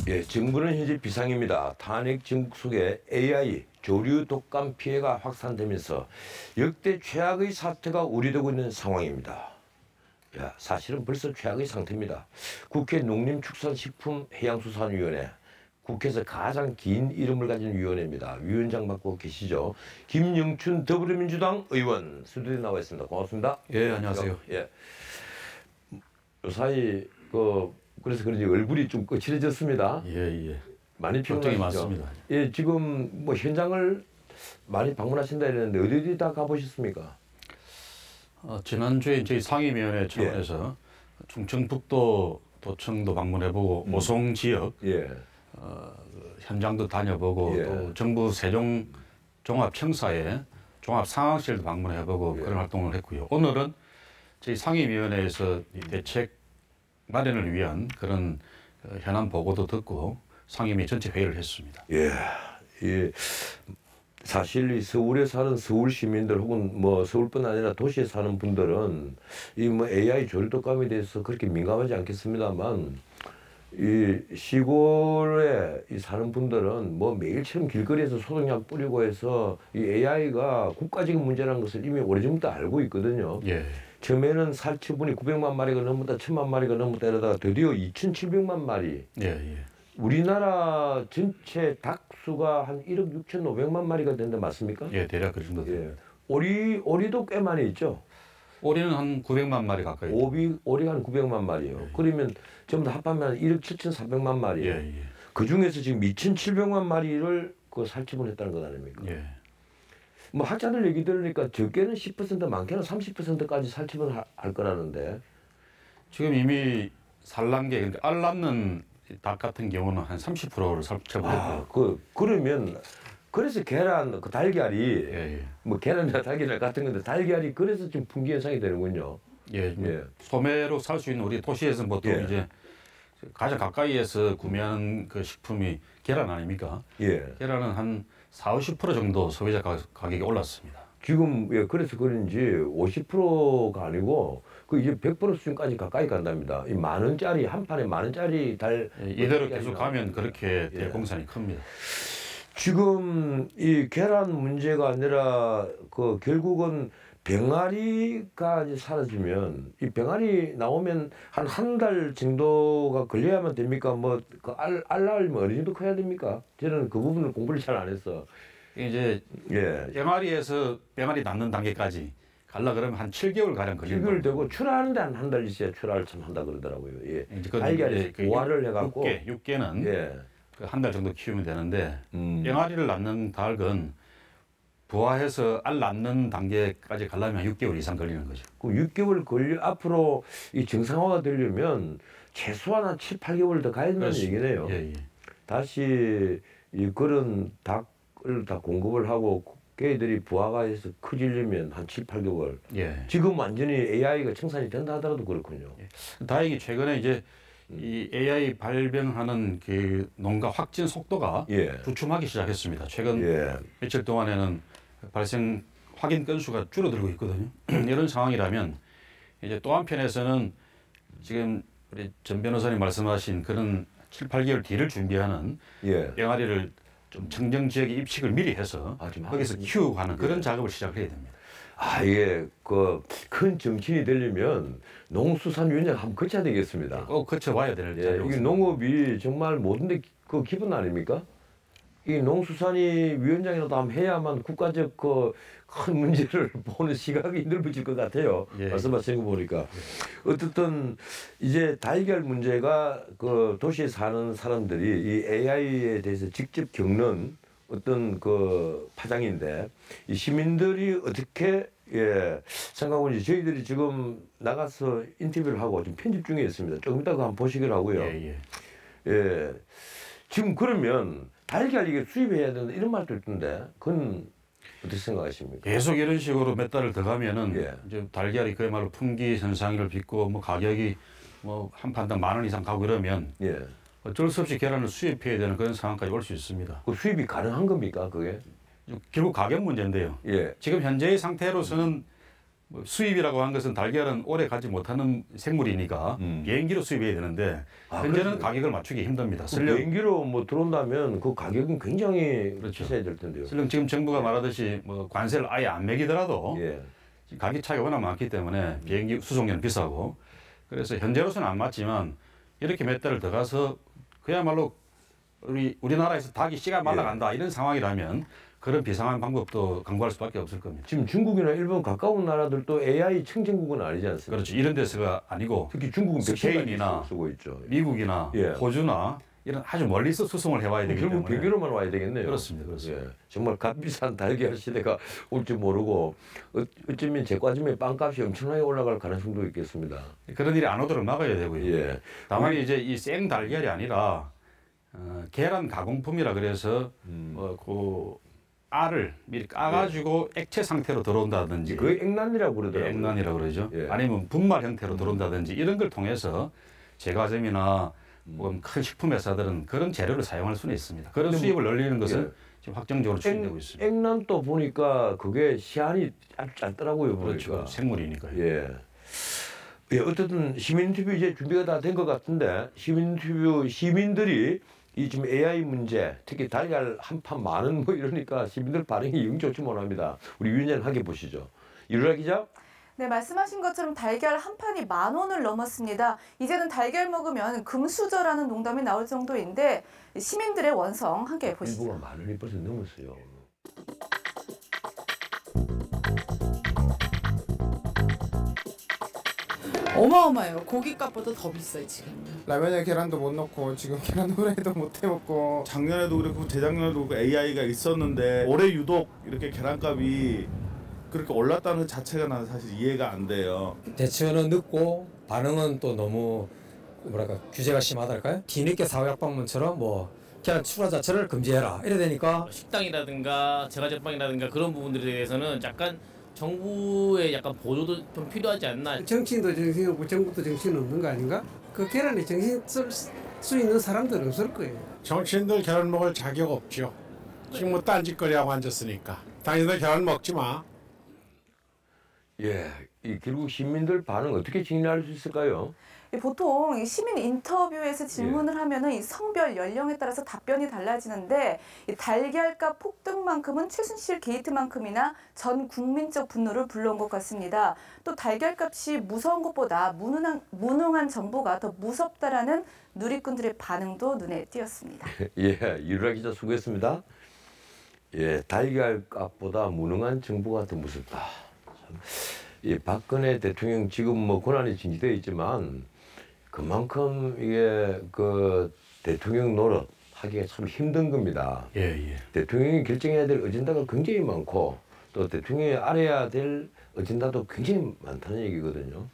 예, 정부는 현재 비상입니다. 탄핵 정국 속에 AI 조류 독감 피해가 확산되면서 역대 최악의 사태가 우려되고 있는 상황입니다. 야, 사실은 벌써 최악의 상태입니다. 국회 농림축산식품해양수산위원회, 국회에서 가장 긴 이름을 가진 위원회입니다. 위원장 맡고 계시죠. 김영춘 더불어민주당 의원 스튜디오에 나와 있습니다. 고맙습니다. 예, 안녕하세요. 예. 요사이 그래서 그런지 얼굴이 좀 거칠어졌습니다. 예. 많이 걱정이 피곤하시죠? 많습니다. 예, 지금 뭐 현장을 많이 방문하신다 이랬는데 어디 다 가보셨습니까? 지난주에 저희 상임위원회 차원에서 충청북도 도청도 방문해보고 오송 지역 현장도 다녀보고 또 정부 세종 종합청사에 종합상황실도 방문해보고 그런 활동을 했고요. 오늘은 저희 상임위원회에서 이 대책 마련을 위한 그런 현안 보고도 듣고 상임위 전체 회의를 했습니다. 예. 사실 이 서울에 사는 서울 시민들 혹은 뭐 서울뿐 아니라 도시에 사는 분들은 이 뭐 AI 조류독감에 대해서 그렇게 민감하지 않겠습니다만 이 시골에 사는 분들은 뭐 매일처럼 길거리에서 소독약 뿌리고 해서 이 AI가 국가적인 문제라는 것을 이미 오래전부터 알고 있거든요. 예. 처음에는 살처분이 900만 마리가 넘었다, 1000만 마리가 넘었다 이러다가 드디어 2700만 마리. 우리나라 전체 닭수가 한 1억 6,500만 마리가 되는데 맞습니까? 예, 대략 그 정도 돼요. 오리도 꽤 많이 있죠? 오리는 한 900만 마리 가까이. 오리가 한 900만 마리요. 그러면 전부 다 합하면 1억 7,400만 마리예요. 그 중에서 지금 2,700만 마리를 그 살처분했다는 것 아닙니까? 뭐 학자들 얘기 들으니까 적게는 10%, 많게는 30%까지 살처분할 거라는데 지금 이미 산란계, 그러니까 알 낳는 닭 같은 경우는 한 30%를 살처분했고. 그러면 그래서 계란, 그 달걀이 뭐 계란이나 달걀 같은 건데 달걀이 그래서 좀 품귀 현상이 되는군요. 소매로 살 수 있는 우리 도시에서 보통 이제 가장 가까이에서 구매하는 그 식품이 계란 아닙니까? 계란은 한 40~50% 정도 소비자 가격이 올랐습니다. 지금 그래서 그런지 50%가 아니고 그 이제 100% 수준까지 가까이 간답니다. 이 10,000원짜리 한 판에 10,000원짜리 이대로 계속 가면 그렇게 될 공산이 큽니다. 지금 이 계란 문제가 아니라 그 결국은 병아리가 이제 사라지면 이 병아리 나오면 한 달 정도가 걸려야만 됩니까? 뭐 그 알 낳으면 어느 정도 커야 됩니까? 저는 그 부분을 공부를 잘 안 해서 이제 병아리에서 병아리 낳는 단계까지 갈라 그러면 한 7개월 가량 걸리는 7개월 되고 출하하는데 한 달 있어야 출하를 참 한다 그러더라고요. 달걀이 보화를 해갖고 6개는 한 달 정도 키우면 되는데 병아리를 낳는 닭은 부화해서 알 낳는 단계까지 가려면 6개월 이상 걸리는 거죠. 그 6개월 앞으로 이 정상화가 되려면 최소한 한 7~8개월 더 가야 된다는 얘기네요. 다시 그런 닭을 다 공급을 하고 걔들이 부화가 해서 커지려면 한 7~8개월. 지금 완전히 AI가 청산이 된다 하더라도 그렇군요. 다행히 최근에 이제 이 AI 발병하는 그 농가 확진 속도가 주춤하기 시작했습니다. 최근 며칠 동안에는 발생 확인 건수가 줄어들고 있거든요. 이런 상황이라면 이제 또 한편에서는 지금 우리 전 변호사님 말씀하신 그런 7~8개월 뒤를 준비하는 병아리를 좀 청정 지역에 입식을 미리 해서 거기서 키우고 하는 그런 작업을 시작해야 됩니다. 이게 그 큰 정치인이 되려면 농수산위원회를 한번 거쳐야 되겠습니다. 꼭 거쳐봐야 될 자리입니다. 이게 농업이 정말 모든데 그 기본 아닙니까? 이 농수산위 위원장이라도 한번 해야만 국가적 그 큰 문제를 보는 시각이 넓어질 것 같아요. 말씀하시는 거 보니까. 어쨌든 이제 달걀 문제가 그 도시에 사는 사람들이 이 AI에 대해서 직접 겪는 어떤 그 파장인데 이 시민들이 어떻게 생각하는지 저희들이 지금 나가서 인터뷰를 하고 지금 편집 중에 있습니다. 조금 이따가 한번 보시기로 하고요. 지금 그러면 달걀 이게 수입해야 된다 이런 말도 있던데 그건 어떻게 생각하십니까? 계속 이런 식으로 몇 달을 더 가면은 이제 달걀이 그야말로 품귀 현상을 빚고 뭐 가격이 뭐 한 판당 10,000원 이상 가고 이러면 어쩔 수 없이 계란을 수입해야 되는 그런 상황까지 올 수 있습니다. 그 수입이 가능한 겁니까, 그게? 결국 가격 문제인데요. 지금 현재의 상태로서는 뭐 수입이라고 한 것은 달걀은 오래 가지 못하는 생물이니까 비행기로 수입해야 되는데 현재는 가격을 맞추기 힘듭니다. 비행기로 뭐 들어온다면 그 가격은 굉장히 그렇죠. 비싸야 될 텐데요. 설령 지금 정부가 말하듯이 뭐 관세를 아예 안 매기더라도 가격 차이가 워낙 많기 때문에 비행기 수송료는 비싸고 그래서 현재로서는 안 맞지만 이렇게 몇 달을 더 가서 그야말로 우리나라에서 닭이 씨가 말라간다 이런 상황이라면 그런 비상한 방법도 강구할 수밖에 없을 겁니다. 지금 중국이나 일본 가까운 나라들도 AI 청정국은 아니지 않습니까? 그렇죠. 이런 데서가 아니고 특히 중국은 스페인이나 쓰고 있죠. 미국이나 호주나 이런 아주 멀리서 수송을 해와야 되기 때문에 결국 비교로만 와야 되겠네요. 그렇습니다. 정말 값비싼 달걀 시대가 올지 모르고 어쩌면 제과점의 빵값이 엄청나게 올라갈 가능성도 있겠습니다. 그런 일이 안 오도록 막아야 되고요. 다만 이제 이 생 달걀이 아니라 계란 가공품이라 그래서 그 알을 미리 까가지고 액체 상태로 들어온다든지 그 액란이라고 그러더라고요. 액란이라고 그러죠. 아니면 분말 형태로 들어온다든지 이런 걸 통해서 제과점이나 큰 식품 회사들은 그런 재료를 사용할 수는 있습니다. 그런 수입을 늘리는 것은 지금 확정적으로 추진되고 있습니다. 액란도 보니까 그게 시한이 짧더라고요. 그렇죠. 생물이니까요. 어쨌든 시민인터뷰 이제 준비가 다 된 것 같은데 시민들이 이 지금 AI 문제, 특히 달걀 한 판 많은 뭐 이러니까 시민들 반응이 영 좋지 못합니다. 우리 위원장님 함께 보시죠. 이루라 기자. 네, 말씀하신 것처럼 달걀 한 판이 10,000원을 넘었습니다. 이제는 달걀 먹으면 금수저라는 농담이 나올 정도인데 시민들의 원성 함께 보시죠. 일부가 10,000원이 벌써 넘었어요. 어마어마해요. 고깃값보다 더 비싸요 지금. 라면에 계란도 못 넣고 지금 계란 후라이도 못 해먹고 작년에도 그렇고 재작년에도 그렇고 AI가 있었는데 올해 유독 이렇게 계란값이 그렇게 올랐다는 것 자체가 나는 사실 이해가 안 돼요. 대처는 늦고 반응은 또 너무 뭐랄까 규제가 심하달까요? 뒤늦게 사회학방문처럼 뭐 계란 출하 자체를 금지해라 이래 되니까 식당이라든가 제과제빵이라든가 그런 부분들에 대해서는 약간 정부의 약간 보조도 좀 필요하지 않나. 정치인도 정신없고 정부도 정신없는 거 아닌가? 그 계란에 정신 쓸 수 있는 사람들은 없을 거예요. 정치인들 계란 먹을 자격 없죠. 지금 뭐 딴짓거리하고 앉았으니까. 당신들 계란 먹지 마. 이 결국 시민들 반응 어떻게 정리할 수 있을까요? 보통 시민 인터뷰에서 질문을 하면은 이 성별, 연령에 따라서 답변이 달라지는데 이 달걀값 폭등만큼은 최순실 게이트만큼이나 전 국민적 분노를 불러온 것 같습니다. 또 달걀값이 무서운 것보다 무능한 정부가 더 무섭다라는 누리꾼들의 반응도 눈에 띄었습니다. 이루라 기자 수고했습니다. 달걀값보다 무능한 정부가 더 무섭다. 박근혜 대통령 지금 뭐 권한이 징계되어 있지만 그만큼 이게 그 대통령 노릇 하기가 참 힘든 겁니다. 대통령이 결정해야 될 어젠다가 굉장히 많고 또 대통령이 알아야 될 어젠다도 굉장히 많다는 얘기거든요.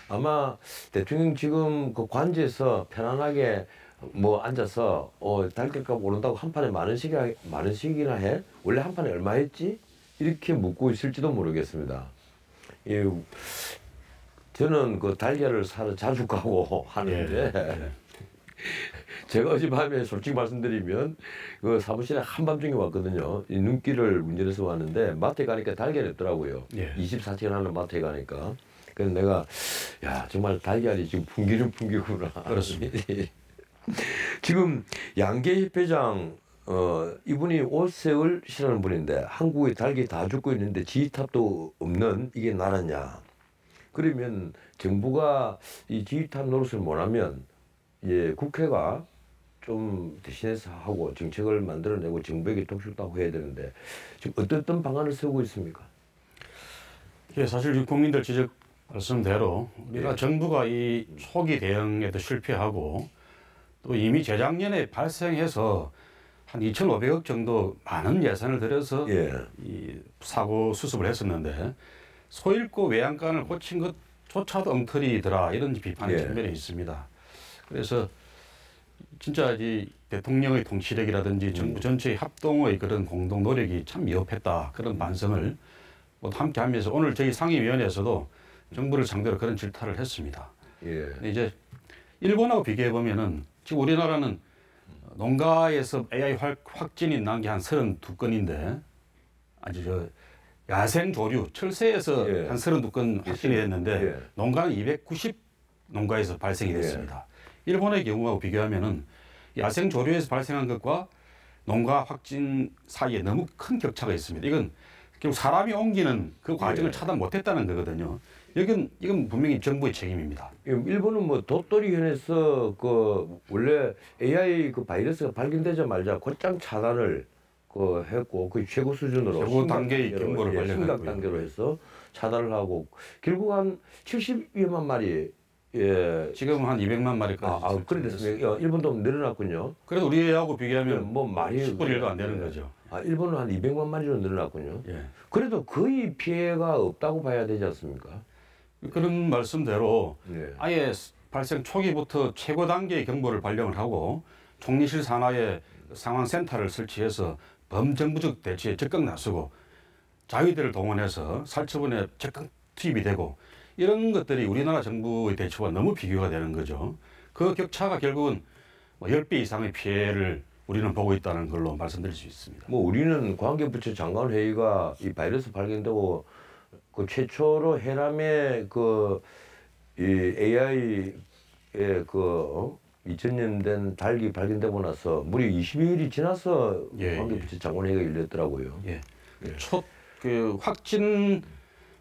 아마 대통령 지금 그 관저에서 편안하게 뭐 앉아서 달걀값 오른다고 한 판에 만 원씩이나 해? 원래 한 판에 얼마 했지? 이렇게 묻고 있을지도 모르겠습니다. 저는 그 달걀을 사러 자주 가고 하는데 제가 어젯밤에 솔직히 말씀드리면 그 사무실에 한밤중에 왔거든요. 이 눈길을 운전해서 왔는데 마트에 가니까 달걀이 없더라고요. 24시간 하는 마트에 가니까. 그래서 내가 정말 달걀이 지금 풍기는 풍기구나. 그렇습니다. 지금 양계협회장 이분이 오세훈 씨라는 분인데 한국의 닭이 다 죽고 있는데 지휘탑도 없는 이게 나라냐. 그러면 정부가 이 지휘탑 노릇을 못하면 국회가 좀 대신해서 하고 정책을 만들어내고 정부에게 독촉도 하고 해야 되는데 지금 어떤 방안을 세우고 있습니까? 사실 국민들 지적 말씀대로 우리가 정부가 이 초기 대응에도 실패하고 또 이미 재작년에 발생해서 한 2,500억 정도 많은 예산을 들여서 이 사고 수습을 했었는데 소잃고 외양간을 고친 것조차도 엉터리더라 이런 비판의 측면이 있습니다. 그래서 진짜 이 대통령의 통치력이라든지 정부 전체의 합동의 그런 공동 노력이 참 미흡했다 그런 반성을 함께 하면서 오늘 저희 상임위원회에서도 정부를 상대로 그런 질타를 했습니다. 이제 일본하고 비교해 보면은 지금 우리나라는 농가에서 AI 확진이 난 게 한 32건인데 아주 야생 조류 철새에서 예. 한 32건 확진이 됐는데 예. 농가는 290 농가에서 발생이 됐습니다. 일본의 경우하고 비교하면은 야생 조류에서 발생한 것과 농가 확진 사이에 너무 큰 격차가 있습니다. 이건 결국 사람이 옮기는 그 과정을 차단 못했다는 거거든요. 이건 분명히 정부의 책임입니다. 일본은 뭐 도토리현에서 그 원래 AI 그 바이러스가 발견되자마자 곧장 차단을 그 했고 그 최고 수준으로 최고 단계의 경보를 발령했고요. 심각 단계로 해서 차단을 하고 결국 한 70여만 마리 지금 한 200만 마리까지. 그래 됐습니다. 일본도 늘어났군요. 그래도 우리하고 비교하면 뭐 말이 10분의 1도 안 되는 거죠. 일본은 한 200만 마리로 늘어났군요. 예. 그래도 거의 피해가 없다고 봐야 되지 않습니까? 그런 말씀대로 예. 아예 발생 초기부터 최고 단계의 경보를 발령을 하고 총리실 산하에 상황센터를 설치해서 범정부적 대처에 적극 나서고 자위대를 동원해서 살처분에 적극 투입이 되고 이런 것들이 우리나라 정부의 대처와 너무 비교가 되는 거죠. 그 격차가 결국은 10배 이상의 피해를 우리는 보고 있다는 걸로 말씀드릴 수 있습니다. 뭐 우리는 관계부처 장관 회의가 이 바이러스 발견되고 그 최초로 해남에 이 AI의 2000년 된 닭이 발견되고 나서 무려 22일이 지나서 관계부처 장관 회의가 열렸더라고요. 첫 그 확진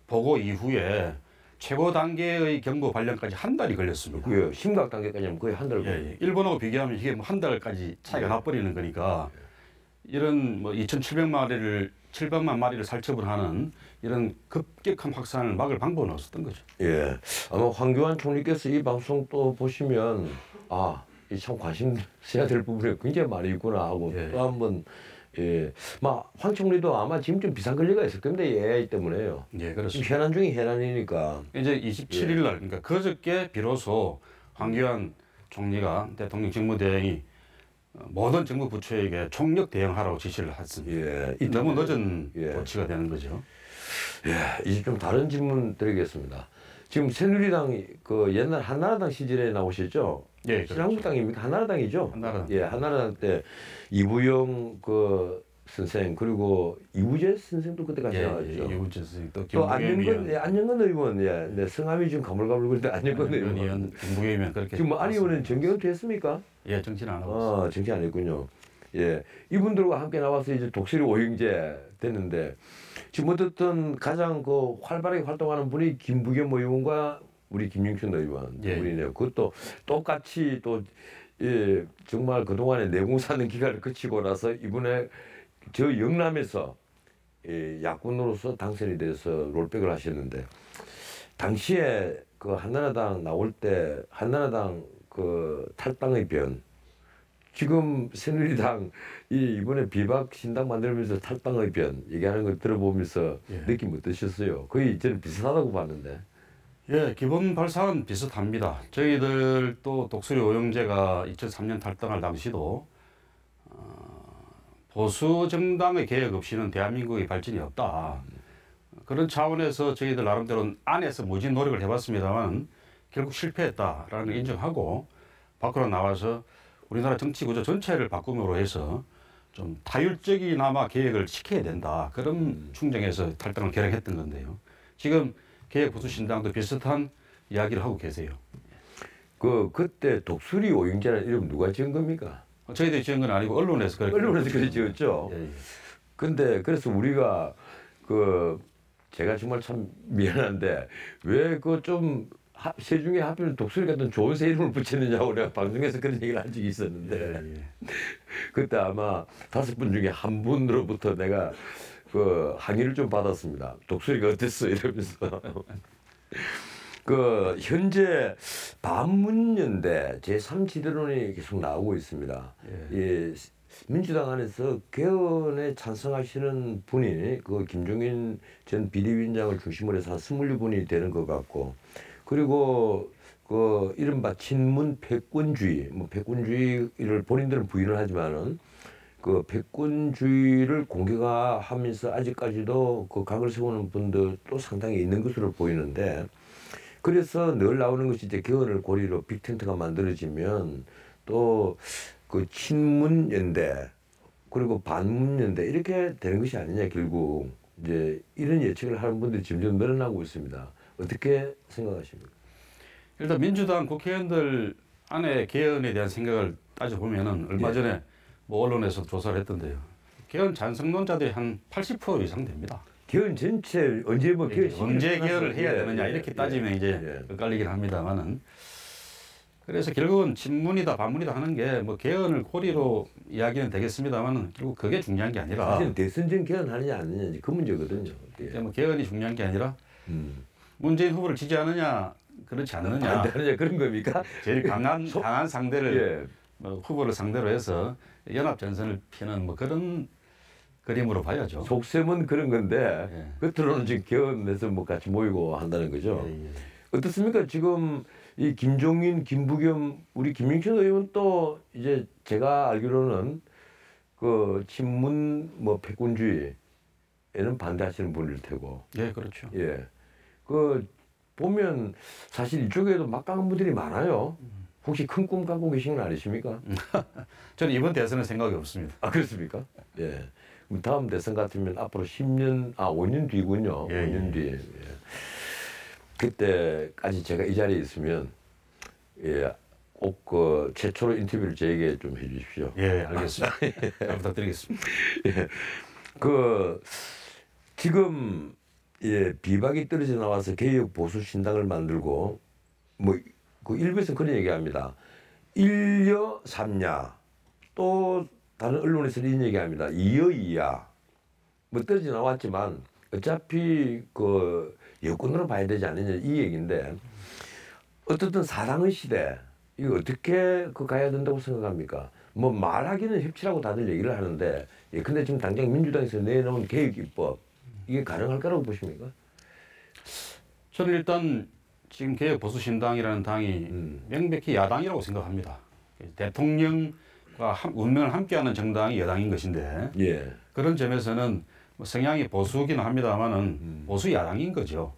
보고 이후에 최고 단계의 경보 발령까지 한 달이 걸렸습니다. 심각 단계까지는 거의 한 달. 일본하고 비교하면 이게 뭐 한 달까지 차이가 나버리는 거니까 이런 뭐 700만 마리를 살처분하는 이런 급격한 확산을 막을 방법은 없었던 거죠. 예, 아마 황교안 총리께서 이 방송 또 보시면 이 참 관심 써야 될 부분이 굉장히 많이 있구나 하고 또 한번 황 총리도 아마 지금 좀 비상 권리가 있을 겁니다. 이 AI 때문에요. 예, 그렇습니다. 지금 현안 중에 현안이니까. 이제 27일 날, 그러니까 그저께 비로소 황교안 총리가 대통령 직무대행이 모든 정부 부처에게 총력 대응하라고 지시를 했습니다. 너무 늦은 조치가 되는 거죠. 이제 좀 다른 질문 드리겠습니다. 지금 새누리당 그 옛날 한나라당 시절에 나오셨죠? 신한국당입니까? 한나라당이죠? 한나라당 때 이부영 그 선생 그리고 이우재 선생도 그때 같이 나왔죠. 이우재 선생 또 안영건 의원, 성함이 좀 가물가물거리는데 안영건 의원, 김부겸 의원 그렇게. 지금 안 의원은 정경은 됐습니까? 정치는 안 하고 있어요. 정치 안 했군요. 이분들과 함께 나와서 이제 독수리 오형제 됐는데 지금 어떻든 가장 그 활발하게 활동하는 분이 김부겸 의원과 우리 김영춘 의원 분이네요. 그것도 똑같이 또 정말 그동안에 내공사는 기간을 거치고 나서 이번에 저 영남에서 야권으로서 당선이 돼서 롤백을 하셨는데 당시에 그 한나라당 나올 때 한나라당 그 탈당의 변 지금 새누리당 이번에 비박 신당 만들면서 탈당의 변 얘기하는 걸 들어보면서 느낌 어떠셨어요? 거의 저는 비슷하다고 봤는데. 기본 발상은 비슷합니다. 저희들도 독수리 오형제가 2003년 탈당할 당시도 보수 정당의 개혁 없이는 대한민국의 발전이 없다. 그런 차원에서 저희들 나름대로 안에서 무진 노력을 해봤습니다만 결국 실패했다라는 걸 인정하고 밖으로 나와서 우리나라 정치 구조 전체를 바꿈으로 해서 좀 타율적이나마 개혁을 시켜야 된다. 그런 충정에서 탈당을 결행했던 건데요. 지금 개혁 보수 신당도 비슷한 이야기를 하고 계세요. 그때 독수리 오형제라는 이름 누가 지은 겁니까? 저희들이 지은 건 아니고 언론에서 그렇게 지었죠. 근데 그래서 우리가 제가 정말 참 미안한데 왜 좀 새 중에 하필 독수리 같은 좋은 새 이름을 붙였느냐고 내가 방송에서 그런 얘기를 한 적이 있었는데 그때 아마 5분 중에 한 분으로부터 내가 항의를 좀 받았습니다. 독수리가 어땠어 이러면서. 현재 반문연대 제3지대론이 계속 나오고 있습니다. 민주당 안에서 개헌에 찬성하시는 분이 김종인 전 비대위원장을 중심으로 해서 한 27분이 되는 것 같고 그리고 이른바 친문 패권주의, 패권주의를 본인들은 부인을 하지만은 패권주의를 공격하면서 아직까지도 각을 세우는 분들도 상당히 있는 것으로 보이는데 그래서 늘 나오는 것이 이제 개헌을 고리로 빅텐트가 만들어지면 또 친문연대 그리고 반문연대 이렇게 되는 것이 아니냐 결국 이제 이런 예측을 하는 분들이 점점 늘어나고 있습니다. 어떻게 생각하십니까? 일단 민주당 국회의원들 안에 개헌에 대한 생각을 따져보면은 얼마 전에 뭐 언론에서 조사를 했던데요. 개헌 찬성론자들이 한 80% 이상 됩니다. 개헌 전체 언제 뭐 언제 개헌을 해야 되느냐 이렇게 따지면 이제 헷갈리긴 합니다만은 그래서 결국은 친문이다 반문이다 하는 게 뭐 개헌을 고리로 이야기는 되겠습니다만은 결국 그게 중요한 게 아니라 사실 대선 전 개헌하느냐 안 하느냐 그 문제거든요. 뭐 개헌이 중요한 게 아니라 문재인 후보를 지지하느냐 그렇지 않느냐 그런 겁니까? 제일 강한 상대를 후보를 상대로 해서 연합 전선을 피는 뭐 그런 그림으로 봐야죠. 속셈은 그런 건데 겉으로는 지금 개헌에서 뭐 같이 모이고 한다는 거죠. 어떻습니까? 지금 이 김종인, 김부겸, 우리 김영춘 의원 또 이제 제가 알기로는 그 친문 뭐 패권주의에는 반대하시는 분일 테고. 예, 그렇죠. 예, 그 보면 사실 이쪽에도 막강한 분들이 많아요. 혹시 큰 꿈 갖고 계신 건 아니십니까? 저는 이번 대선은 생각이 없습니다. 아 그렇습니까? 예. 그럼 다음 대선 같으면 앞으로 5년 뒤군요. 5년 뒤에. 예. 그때까지 제가 이 자리에 있으면 꼭 그 최초로 인터뷰를 저에게 좀 해주십시오. 예, 알겠습니다. 잘 부탁드리겠습니다. 그 지금 비박이 떨어져 나와서 개혁 보수 신당을 만들고 뭐 그 일부에서 그런 얘기합니다. 1여 3야 또 다른 언론에서 이런 얘기합니다. 2여 2야 뭐 떨어져 나왔지만 어차피 그 여권으로 봐야 되지 않느냐 이 얘기인데 어떻든 사랑의 시대 이거 어떻게 그 가야 된다고 생각합니까? 뭐 말하기는 협치라고 다들 얘기를 하는데 근데 지금 당장 민주당에서 내놓은 개혁 입법 이게 가능할 거라고 보십니까? 저는 일단 지금 개혁 보수 신당이라는 당이 명백히 야당이라고 생각합니다. 대통령과 운명을 함께하는 정당이 여당인 것인데 그런 점에서는 뭐 성향이 보수기는 합니다만은 보수 야당인 거죠.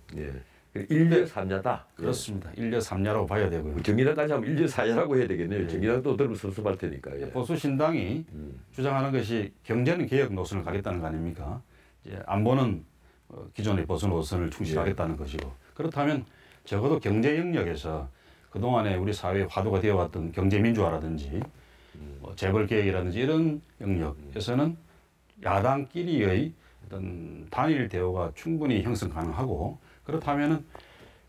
1여 3야다. 그렇습니다. 1여 3야라고 봐야 되고요. 정의당까지 하면 1여 4야라고 해야 되겠네요. 정의당도 들으면 섭섭할 테니까. 보수 신당이 주장하는 것이 경제는 개혁 노선을 가겠다는 거 아닙니까? 이제 안보는 기존의 보수 노선을 충실하겠다는 것이고 그렇다면 적어도 경제 영역에서 그동안에 우리 사회의 화두가 되어왔던 경제민주화라든지 뭐 재벌개혁이라든지 이런 영역에서는 야당끼리의 어떤 단일 대우가 충분히 형성 가능하고 그렇다면은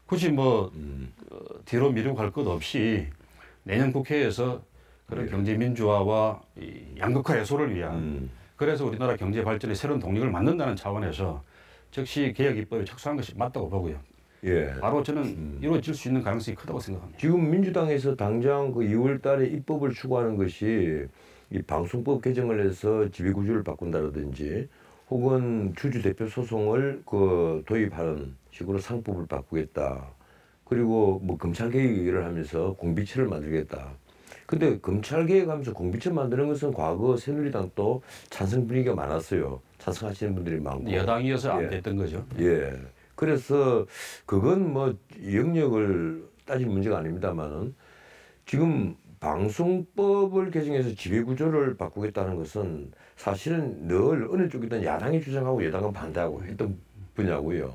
굳이 뭐 뒤로 미루고 갈 것 없이 내년 국회에서 그런 경제 민주화와 이 양극화 해소를 위한 그래서 우리나라 경제 발전의 새로운 동력을 만든다는 차원에서 즉시 개혁 입법에 착수한 것이 맞다고 보고요. 바로 저는 이루어질 수 있는 가능성이 크다고 생각합니다. 지금 민주당에서 당장 그 2월달에 입법을 추구하는 것이 이 방송법 개정을 해서 지배구조를 바꾼다든지 혹은 주주대표 소송을 그 도입하는 식으로 상법을 바꾸겠다. 그리고 뭐 검찰개혁을 하면서 공비처를 만들겠다. 근데 검찰개혁하면서 공비처 만드는 것은 과거 새누리당도 찬성 분위기가 많았어요. 찬성하시는 분들이 많고. 여당이어서 안 됐던 거죠. 그래서 그건 뭐 영역을 따질 문제가 아닙니다만은 지금 방송법을 개정해서 지배구조를 바꾸겠다는 것은 사실은 늘 어느 쪽이든 야당이 주장하고 여당은 반대하고 했던 분야고요.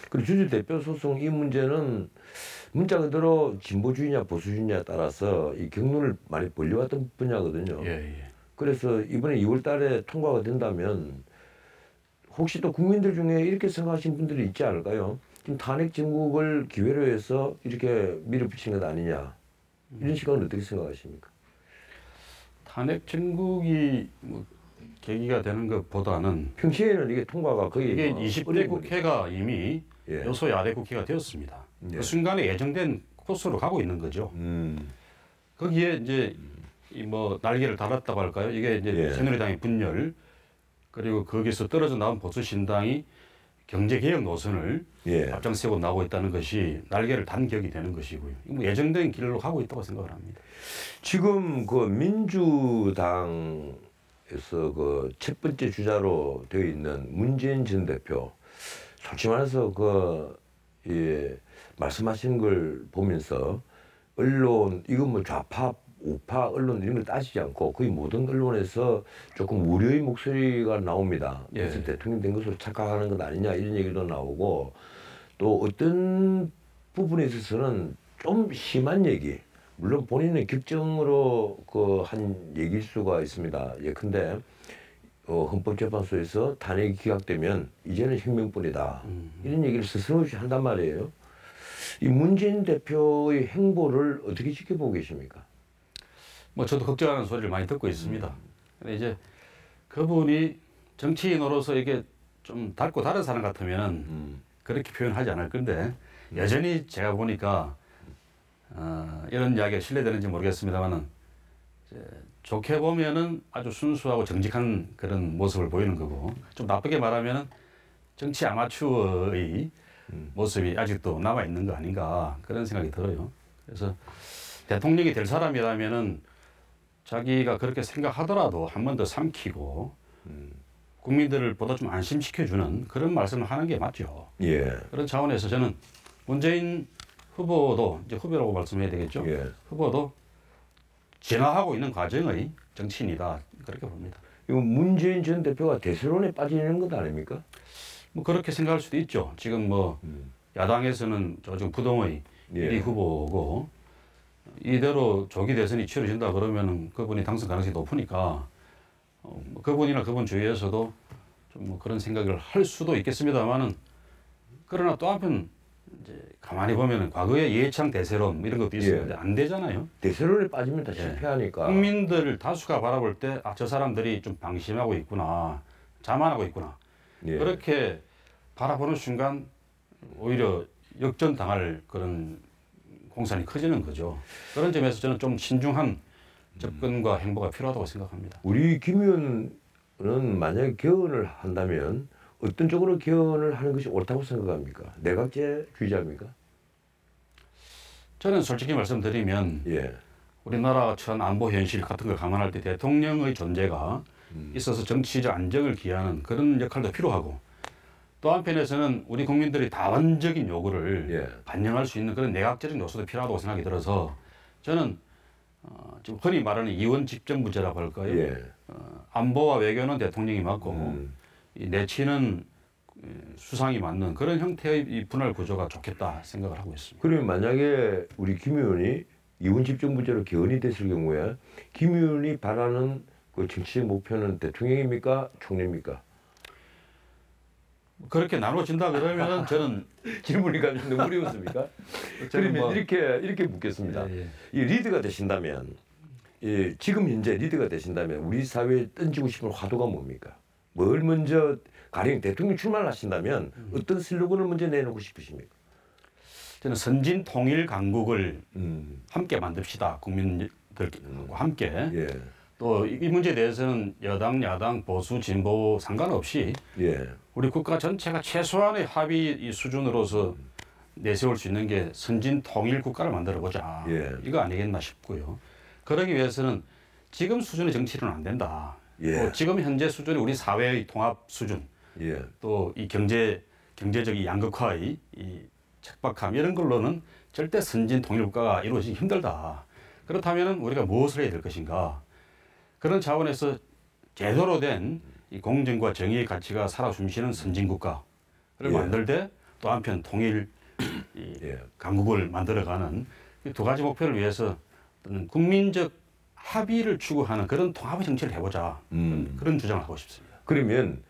그리고 주주대표 소송 이 문제는 문자 그대로 진보주의냐 보수주의냐에 따라서 이 경론을 많이 벌려왔던 분야거든요. 그래서 이번에 2월 달에 통과가 된다면 혹시 또 국민들 중에 이렇게 생각하시는 분들이 있지 않을까요? 지금 탄핵 정국을 기회로 해서 이렇게 밀어붙이는 것 아니냐. 이런 시각은 어떻게 생각하십니까? 탄핵 정국이 뭐 계기가 되는 것보다는 평시에는 이게 통과가 거의 이게 20대 국회가 이미 여소야대 국회가 되었습니다. 그 순간에 예정된 코스로 가고 있는 거죠. 거기에 이제 뭐 날개를 달았다고 할까요? 이게 이제 새누리당의 분열 그리고 거기서 떨어져 나온 보수 신당이 경제개혁 노선을 앞장서고 나오고 있다는 것이 날개를 단 격이 되는 것이고요. 뭐 예정된 길로 가고 있다고 생각을 합니다. 지금 그 민주당에서 그 첫 번째 주자로 되어 있는 문재인 전 대표, 솔직히 말해서 말씀하신 걸 보면서 언론 이건 뭐 좌파 우파 언론 이런 걸 따지지 않고 거의 모든 언론에서 조금 우려의 목소리가 나옵니다. 그래서 대통령 된 것으로 착각하는 것 아니냐 이런 얘기도 나오고 또 어떤 부분에 있어서는 좀 심한 얘기 물론 본인의 결정으로 한 얘기일 수가 있습니다. 예컨대 헌법재판소에서 탄핵이 기각되면 이제는 혁명뿐이다. 이런 얘기를 스스럼없이 한단 말이에요. 이 문재인 대표의 행보를 어떻게 지켜보고 계십니까? 뭐 저도 걱정하는 소리를 많이 듣고 있습니다. 근데 이제 그분이 정치인으로서 이게 좀 닳고 다른 사람 같으면 그렇게 표현하지 않을 건데 여전히 제가 보니까 이런 이야기가 신뢰되는지 모르겠습니다만은 좋게 보면은 아주 순수하고 정직한 그런 모습을 보이는 거고 좀 나쁘게 말하면은 정치 아마추어의 모습이 아직도 남아 있는 거 아닌가 그런 생각이 들어요. 그래서 대통령이 될 사람이라면은 자기가 그렇게 생각하더라도 한 번 더 삼키고 국민들을 보다 좀 안심시켜주는 그런 말씀을 하는 게 맞죠. 그런 차원에서 저는 문재인 후보도 이제 후보라고 말씀해야 되겠죠. 후보도 진화하고 있는 과정의 정치인이다 그렇게 봅니다. 이거 문재인 전 대표가 대세론에 빠지는 것 아닙니까? 뭐 그렇게 생각할 수도 있죠. 지금 뭐 야당에서는 지금 부동의 1위 후보고 이대로 조기 대선이 치러진다 그러면은 그분이 당선 가능성이 높으니까 그분이나 그분 주위에서도 좀 뭐 그런 생각을 할 수도 있겠습니다만은 그러나 또 한편 이제 가만히 보면은 과거에 이해창 대세론 이런 것도 있었는데 안 되잖아요. 대세론에 빠지면 다 실패하니까. 국민들 다수가 바라볼 때 아, 저 사람들이 좀 방심하고 있구나, 자만하고 있구나. 그렇게 바라보는 순간 오히려 역전당할 그런 공산이 커지는 거죠. 그런 점에서 저는 좀 신중한 접근과 행보가 필요하다고 생각합니다. 우리 김 의원은 만약에 개헌을 한다면 어떤 쪽으로 개헌을 하는 것이 옳다고 생각합니까? 내각제주의자입니까? 저는 솔직히 말씀드리면 우리나라가 처한 안보 현실 같은 걸 감안할 때 대통령의 존재가 있어서 정치적 안정을 기하는 그런 역할도 필요하고 또 한편에서는 우리 국민들의 다원적인 요구를 반영할 수 있는 그런 내각제적 요소도 필요하다고 생각이 들어서 저는 지금 흔히 말하는 이원 집정부제라고 할까요? 안보와 외교는 대통령이 맡고 이 내치는 수상이 맡는 그런 형태의 이 분할 구조가 좋겠다 생각을 하고 있습니다. 그러면 만약에 우리 김 의원이 이원 집정부제로 개헌이 됐을 경우에 김 의원이 바라는 그 정치적 목표는 대통령입니까? 총리입니까? 그렇게 나눠진다 그러면 저는 질문이 가면 너무 어려웠습니까? 그러면 뭐 이렇게 묻겠습니다. 이 리더가 되신다면 지금 현재 리더가 되신다면 우리 사회에 던지고 싶은 화두가 뭡니까? 뭘 먼저 가령 대통령 출마를 하신다면 어떤 슬로건을 먼저 내놓고 싶으십니까? 저는 선진 통일 강국을 함께 만듭시다. 국민들과 함께. 또 이 문제에 대해서는 여당, 야당, 보수, 진보 상관없이 우리 국가 전체가 최소한의 합의 수준으로서 내세울 수 있는 게 선진 통일 국가를 만들어보자. 이거 아니겠나 싶고요. 그러기 위해서는 지금 수준의 정치는 안 된다. 또 지금 현재 수준의 우리 사회의 통합 수준, 또 이 경제적 양극화의 이 척박함 이런 걸로는 절대 선진 통일 국가가 이루어지기 힘들다. 그렇다면 우리가 무엇을 해야 될 것인가? 그런 차원에서 제대로 된 이 공정과 정의의 가치가 살아 숨쉬는 선진 국가를 만들 때 또 한편 통일 강국을 만들어가는 이 두 가지 목표를 위해서 국민적 합의를 추구하는 그런 통합의 정치를 해보자. 그런 주장을 하고 싶습니다. 그러면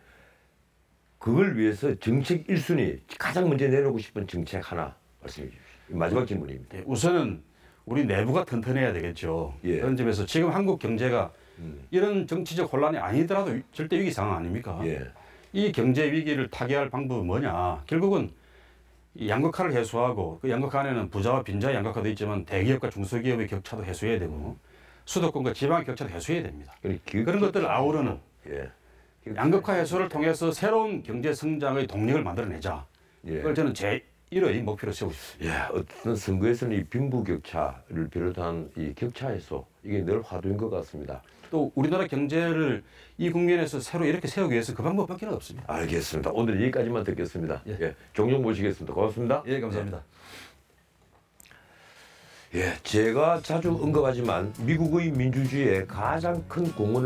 그걸 위해서 정책 1순위 가장 먼저 내놓고 싶은 정책 하나 말씀해 주십시오. 마지막 질문입니다. 우선은 우리 내부가 튼튼해야 되겠죠. 그런 점에서 지금 한국 경제가 이런 정치적 혼란이 아니더라도 절대 위기 상황 아닙니까? 이 경제 위기를 타개할 방법은 뭐냐? 결국은 이 양극화를 해소하고 그 양극화 안에는 부자와 빈자의 양극화도 있지만 대기업과 중소기업의 격차도 해소해야 되고 수도권과 지방의 격차도 해소해야 됩니다. 그런 것들을 아우르는 양극화 해소를 통해서 새로운 경제 성장의 동력을 만들어내자. 그걸 저는 제1의 목표로 세우고 싶습니다. 어떤 선거에서는 이 빈부격차를 비롯한 이 격차 해소 이게 늘 화두인 것 같습니다. 또 우리나라 경제를 이 국면에서 새로 이렇게 세우기 위해서 그 방법밖에 없습니다. 알겠습니다. 오늘 여기까지만 듣겠습니다. 종종 모시겠습니다. 고맙습니다. 감사합니다. 예, 제가 자주 언급하지만 미국의 민주주의에 가장 큰 공헌을